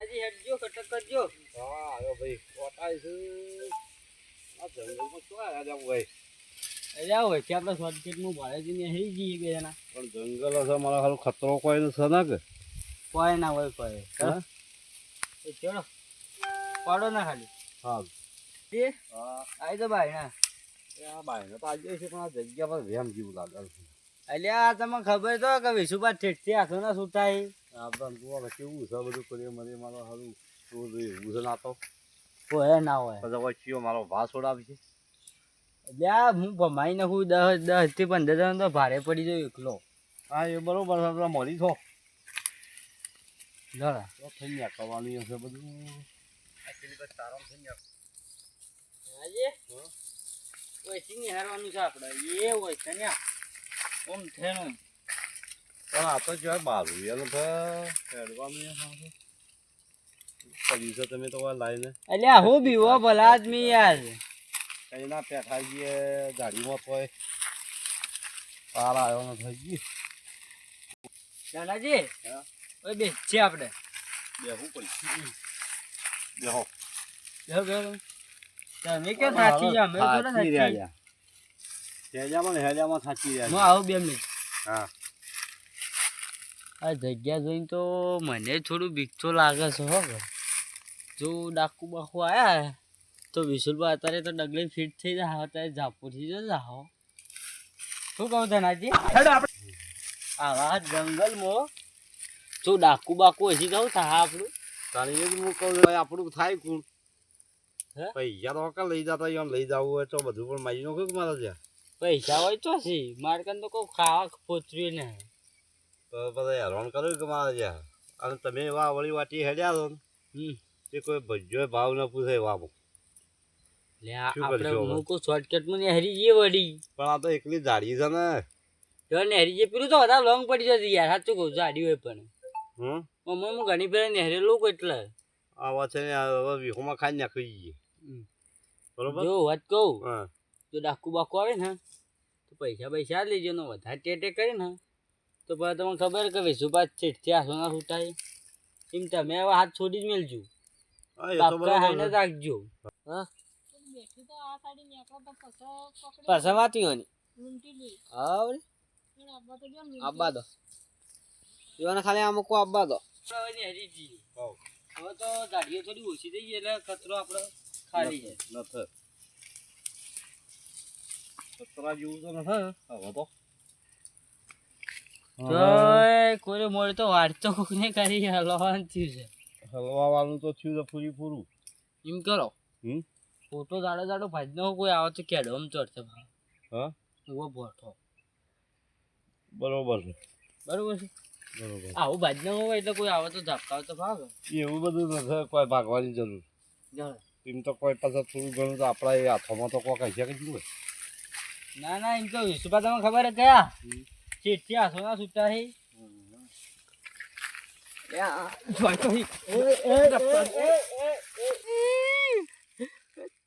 હજી હેડજો કટક કરજો. હા આવ્યો ભાઈ કોટાય છે આ જંગલમાં શું આવ્યા જાવ ભાઈ અલ્યા હોય કે આપણે શોર્ટકટમાં ભાડેજીને હરી જઈએ બે જણા. પણ જંગલ હશે મારા હાલ ખતરો કોઈ નથી ને કે કોઈ ના હોય કોઈ. હા એ ચલો પાડો ના ખાલી. હા તે હા આવી તો ભાઈ ના. આ બાઈને તો આજે છે પણ આ જગ્યા પર વેમ જેવું લાગે છે. અલ્યા તમને ખબર તો કે વિશુભા ઠેઠથી હાથો ના સુટાય. આપણે જુઓ કે કેવું છે બધું કરી મરી મારો હારું શું એવું છે ના તો કોઈ ના હોય. પછી કોઈ ચિયો મારો ભાસ છોડાવી છે. અલ્યા હું ભમાઈ નાખું 10 થી 15 જણ તો ભારે પડી જાય એકલો. હા એ બરોબર છે આપણે મરી છો જરા તો થઈ ગયા કરવાની હશે બધું એકચ્યુઅલી બસ તારામ થઈ ગયા આજે કોઈ સિંગી હારવાનું છે આપણે એ હોય છે ને ઓમ થેનું. પણ આ તો કહેવાય મારું એનું તો હેડવાનું કર્યું છે તમે તો લાઈને અલ્યા હું બીવો ભલા આદમી યાર. કઈ ના પેઠા ગઈએ ગાડીમાં તોય પાર આવ્યો ન થઈ ગઈ દાદાજી હા ઓય બે છે આપણે બેહું પડી બેહો બેહો બેહો. તમે કે સાચી જા મે થોડા સાચી. હેજામાં સાચી હું રહ્યા આવું 2 મિનિટ. હા આ જગ્યા જોઈને તો મને થોડું બીક તો લાગે છે હો. જો ડાકુ બાકુ આયા તો વિશુલબા અત્યારે તો ડગલે ફિટ થઈ જાય અત્યારે ઝાપુથી જ જાઓ. શું કહું ધનાજી આવા જંગલમાં જો ડાકુ બાકુ હજી કહું થા આપણું. તારી જ હું કહું ભાઈ આપણું થાય કોણ હે? પૈસા તો વખત લઈ જતા એમ લઈ જવું હોય તો બધું પણ મારી નાખ્યું કે મારા ત્યાં પૈસા હોય તો છે મારે કાન તો કોઈ ખાવા પોચર્યું ને. તો બધા હેરાન કર્યું કે મારા ત્યાં અને તમે એવા વળી વાટી હેડ્યા છો ને તે કોઈ ભજ્યો ભાવ ન પૂછે એવામાં લે શું આપણે કરશો હવે? હું કોઈ શોર્ટકટમાં ને હરી જઈએ વળી. પણ આ તો એકલી જાડી છે ને જો નેહરી જે પેલું તો વધારે લોંગ પડી જતી યાર સાચું કહું જાડી હોય પણ હમ મમ્મી હું ઘણી ફેર નેહરેલું એટલે. આવા છે ને હવે વિહોમાં ખાઈ નાખી જઈએ બરોબર જો વાત કહું હા જો ડાકુ બાકુ આવે ને તો પૈસા લેજો ને વધારે ટેટે કરી ને તો પછી તમને ખબર કે વિશુભા છેટથી હાથો ના છૂટાય એમ તમે હવે હાથ છોડી જ મેલજો. હા એ તો બાપકા બરોબર હાઈને છે. રાખજો. હા પાછા વાતીઓની હા વળી. આબા દો એવાને ખાલી અમુક આબા દો. હોવ. હવે તો ગાડીઓ થોડી ઓછી થઈ ગઈ એટલે કચરો આપણે ખાલી છે. નથી કચરા જેવું તો નથી હવે તો કોઈ મળે તો વાત તો કોઈને કરી હલવાનું થયું છે. હલવા વાળું તો થયું છે પૂરું એમ કરો હમ ફોટો જાડો ભાજ નો કોઈ આવે તો કેડો આમ ચડશે ભાવ હા એવો ભોઠો બરોબર છે બરોબર છે. બરોબર આવું ભાજ ન હોય એટલે કોઈ આવે તો ઝાપકા તો ભાવે. એવું બધું નથી કોઈ ભાગવાની જરૂર એમ તો કોઈ પાસે થોડું ઘણું તો આપણા એ હાથોમાં તો કોઈ કહી શકે જ નહીં. ના ના એમ તો વિશુભા તમને ખબર કયા ચેઠથી હાથો ના છૂટા છે.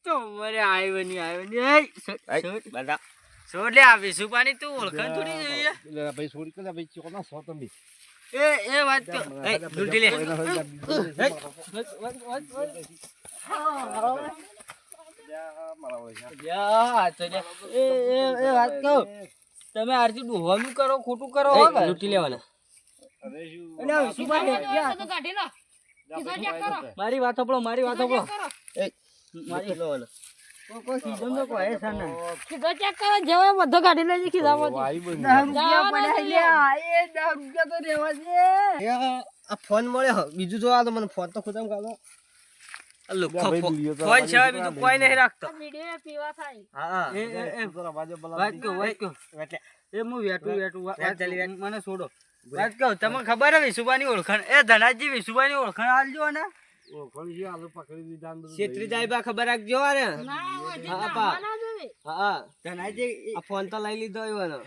તો મરે આવ્યો નહીં બધા છોડ લે આ વિશુભાની તું ઓળખાણ થોડી જોઈએ. એટલે ભાઈ છોડી કે ભાઈ ચો ના સો તમે એ વાત તો લૂંટી લે. એ વાત કહું તમે આરતી ડોહવાનું કરો ખોટું કરો લૂંટી લેવાના. મારી વાત સાંભળો મારી વાત સાંભળો મારી કોઈ સીઝન તો કોઈ છે ને કીધો ચેક કરો જેવો બધો કાઢી લેજે ખીધામાંથી. આ ફોન મળ્યો બીજું જોવા તો મને ફોન તો ખુદ ફોન સિવાય બીજું કોઈ નહીં રાખતો. આ વિડીયો પીવા થાય. હા વાત કહું એ હું વેટું મને છોડો વાત કહું તમને ખબર હે વિશુભાની ઓળખાણ એ ધનાજી વિશુભાની ઓળખાણ આલજો ને છેત્રી જાય ખબર રાખજો ને. ના, હજી હા, નાખવા ના જોઈએ. હા ધનાજી ફોન તો લઈ લીધો એવાનો